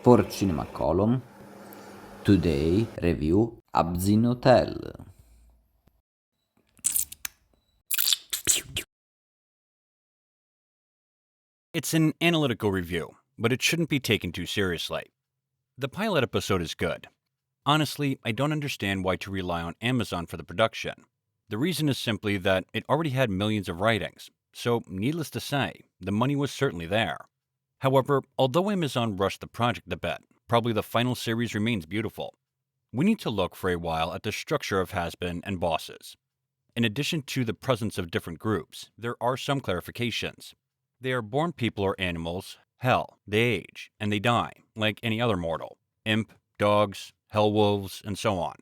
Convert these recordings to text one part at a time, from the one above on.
For Cinema Column, today review Hazbin Hotel. It's an analytical review, but it shouldn't be taken too seriously. The pilot episode is good. Honestly, I don't understand why to rely on Amazon for the production. The reason is simply that it already had millions of writings, so needless to say, the money was certainly there. However, although Amazon rushed the project a bit, probably the final series remains beautiful. We need to look for a while at the structure of has-been and bosses. In addition to the presence of different groups, there are some clarifications. They are born people or animals, hell, they age, and they die, like any other mortal. Imp, dogs, hell wolves, and so on.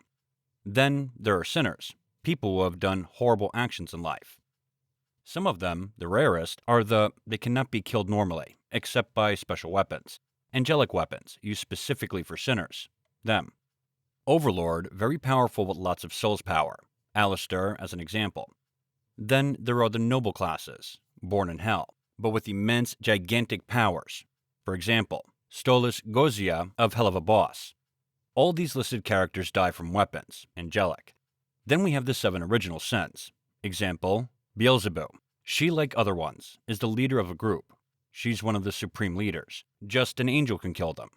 Then there are sinners, people who have done horrible actions in life. Some of them, the rarest, are they cannot be killed normally, except by special weapons. Angelic weapons, used specifically for sinners. Them. Overlord, very powerful with lots of souls power. Alistair, as an example. Then there are the noble classes, born in hell, but with immense, gigantic powers. For example, Stolas Gozia of Hell of a Boss. All these listed characters die from weapons, angelic. Then we have the 7 original sins. Example, Beelzebub. She, like other ones, is the leader of a group. She's one of the supreme leaders. Just an angel can kill them.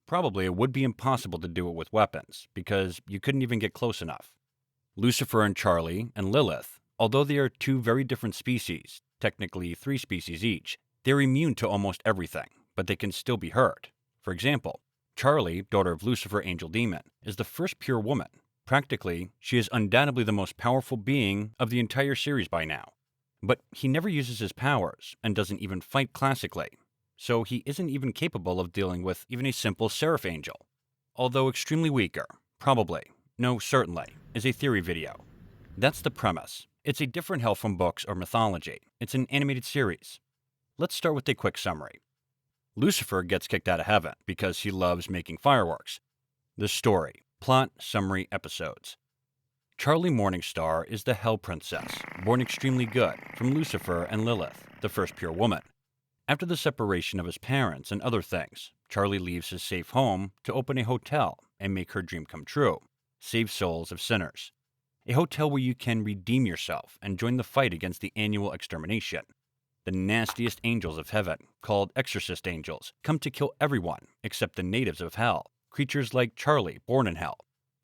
Probably it would be impossible to do it with weapons, because you couldn't even get close enough. Lucifer and Charlie and Lilith, although they are 2 very different species, technically 3 species each, they're immune to almost everything, but they can still be hurt. For example, Charlie, daughter of Lucifer Angel Demon, is the first pure woman. Practically, she is undoubtedly the most powerful being of the entire series by now. But he never uses his powers, and doesn't even fight classically, so he isn't even capable of dealing with even a simple Seraph Angel. Although extremely weaker, probably, no certainly, is a theory video. That's the premise. It's a different hell from books or mythology. It's an animated series. Let's start with a quick summary. Lucifer gets kicked out of heaven because he loves making fireworks. The story, plot, summary, episodes. Charlie Morningstar is the Hell Princess, born extremely good from Lucifer and Lilith, the first pure woman. After the separation of his parents and other things, Charlie leaves his safe home to open a hotel and make her dream come true, save souls of sinners. A hotel where you can redeem yourself and join the fight against the annual extermination. The nastiest angels of heaven, called exorcist angels, come to kill everyone except the natives of hell, creatures like Charlie, born in hell.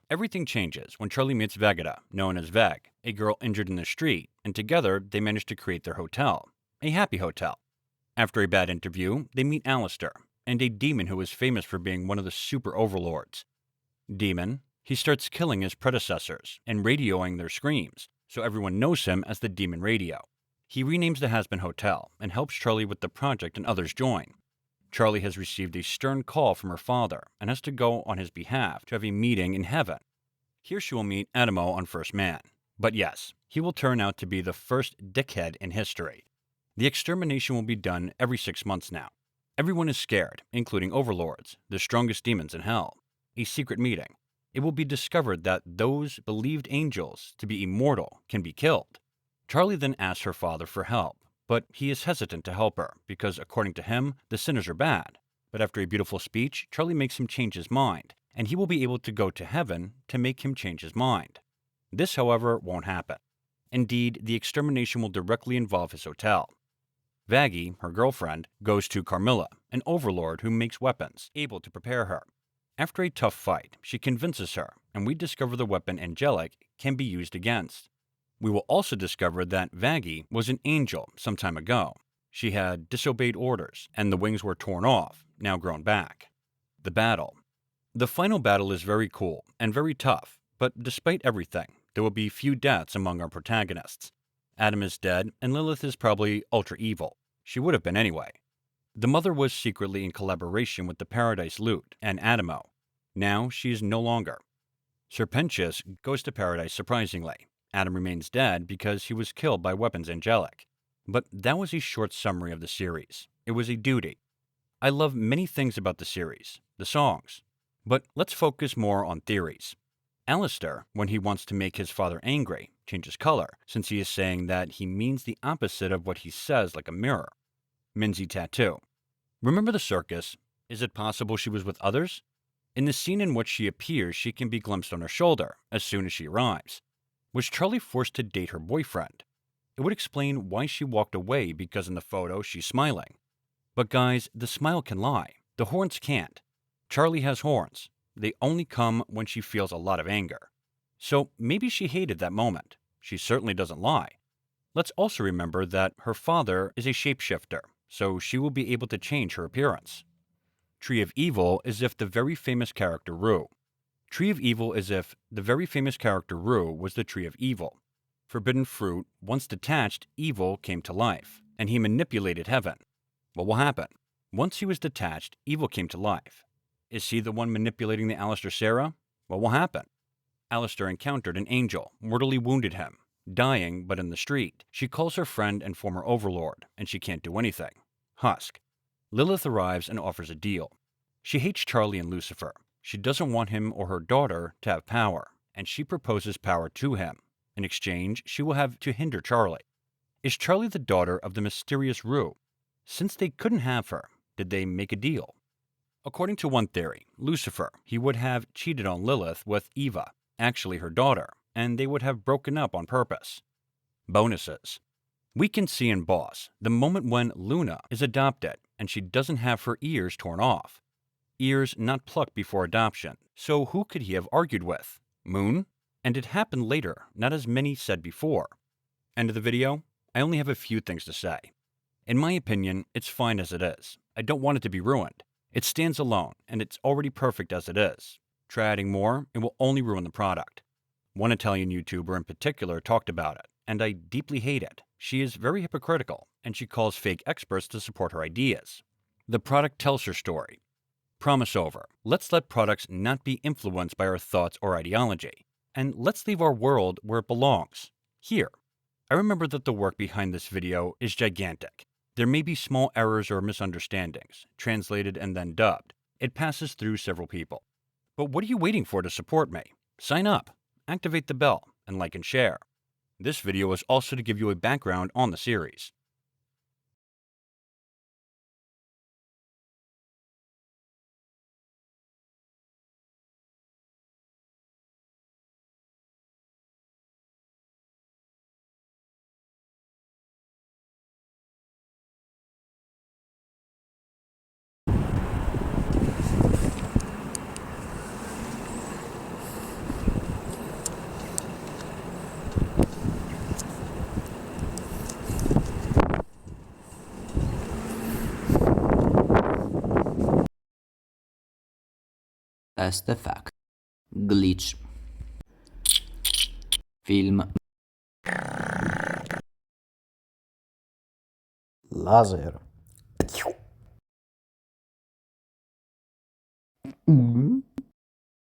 Everything changes when Charlie meets Vegeta, known as Veg, a girl injured in the street, and together they manage to create their hotel, a happy hotel. After a bad interview, they meet Alistair, and a demon who is famous for being one of the super overlords. Demon, he starts killing his predecessors and radioing their screams, so everyone knows him as the Demon Radio. He renames the Has-Been Hotel and helps Charlie with the project, and others join. Charlie has received a stern call from her father and has to go on his behalf to have a meeting in heaven. Here she will meet Adamo on First Man. But yes, he will turn out to be the first dickhead in history. The extermination will be done every 6 months now. Everyone is scared, including overlords, the strongest demons in hell. A secret meeting. It will be discovered that those believed angels to be immortal can be killed. Charlie then asks her father for help, but he is hesitant to help her because, according to him, the sinners are bad. But after a beautiful speech, Charlie makes him change his mind, and he will be able to go to heaven to make him change his mind. This, however, won't happen. Indeed, the extermination will directly involve his hotel. Vaggie, her girlfriend, goes to Carmilla, an overlord who makes weapons, able to prepare her. After a tough fight, she convinces her, and we discover the weapon Angelic can be used against. We will also discover that Vaggie was an angel some time ago. She had disobeyed orders, and the wings were torn off, now grown back. The battle. The final battle is very cool and very tough, but despite everything, there will be few deaths among our protagonists. Adam is dead, and Lilith is probably ultra evil. She would have been anyway. The mother was secretly in collaboration with the Paradise Loot and Adamo. Now she is no longer. Serpentius goes to Paradise surprisingly. Adam remains dead because he was killed by weapons angelic. But that was a short summary of the series. It was a duty. I love many things about the series, the songs. But let's focus more on theories. Alistair, when he wants to make his father angry, changes color, since he is saying that he means the opposite of what he says, like a mirror. Minzy tattoo. Remember the circus? Is it possible she was with others? In the scene in which she appears, she can be glimpsed on her shoulder as soon as she arrives. Was Charlie forced to date her boyfriend? It would explain why she walked away because in the photo she's smiling. But guys, the smile can lie. The horns can't. Charlie has horns. They only come when she feels a lot of anger. So maybe she hated that moment. She certainly doesn't lie. Let's also remember that her father is a shapeshifter, so she will be able to change her appearance. Tree of Evil is if the very famous character Rue. Tree of Evil is if the very famous character Rue was the Tree of Evil. Forbidden fruit, once detached, evil came to life, and he manipulated heaven. What will happen? Once he was detached, evil came to life. Is he the one manipulating the Alistair Sarah? What will happen? Alistair encountered an angel, mortally wounded him, dying but in the street. She calls her friend and former overlord, and she can't do anything. Husk. Lilith arrives and offers a deal. She hates Charlie and Lucifer. She doesn't want him or her daughter to have power, and she proposes power to him. In exchange, she will have to hinder Charlie. Is Charlie the daughter of the mysterious Rue? Since they couldn't have her, did they make a deal? According to one theory, Lucifer, he would have cheated on Lilith with Eva, actually her daughter, and they would have broken up on purpose. Bonuses. We can see in Boss the moment when Luna is adopted and she doesn't have her ears torn off. Ears not plucked before adoption, so who could he have argued with? Moon? And it happened later, not as many said before. End of the video? I only have a few things to say. In my opinion, it's fine as it is. I don't want it to be ruined. It stands alone, and it's already perfect as it is. Try adding more, it will only ruin the product. One Italian YouTuber in particular talked about it, and I deeply hate it. She is very hypocritical, and she calls fake experts to support her ideas. The product tells her story. Promise over. Let's let products not be influenced by our thoughts or ideology. And let's leave our world where it belongs. Here. I remember that the work behind this video is gigantic. There may be small errors or misunderstandings, translated and then dubbed. It passes through several people. But what are you waiting for to support me? Sign up, activate the bell, and like and share. This video is also to give you a background on the series. Test effect. Glitch. Film. Laser.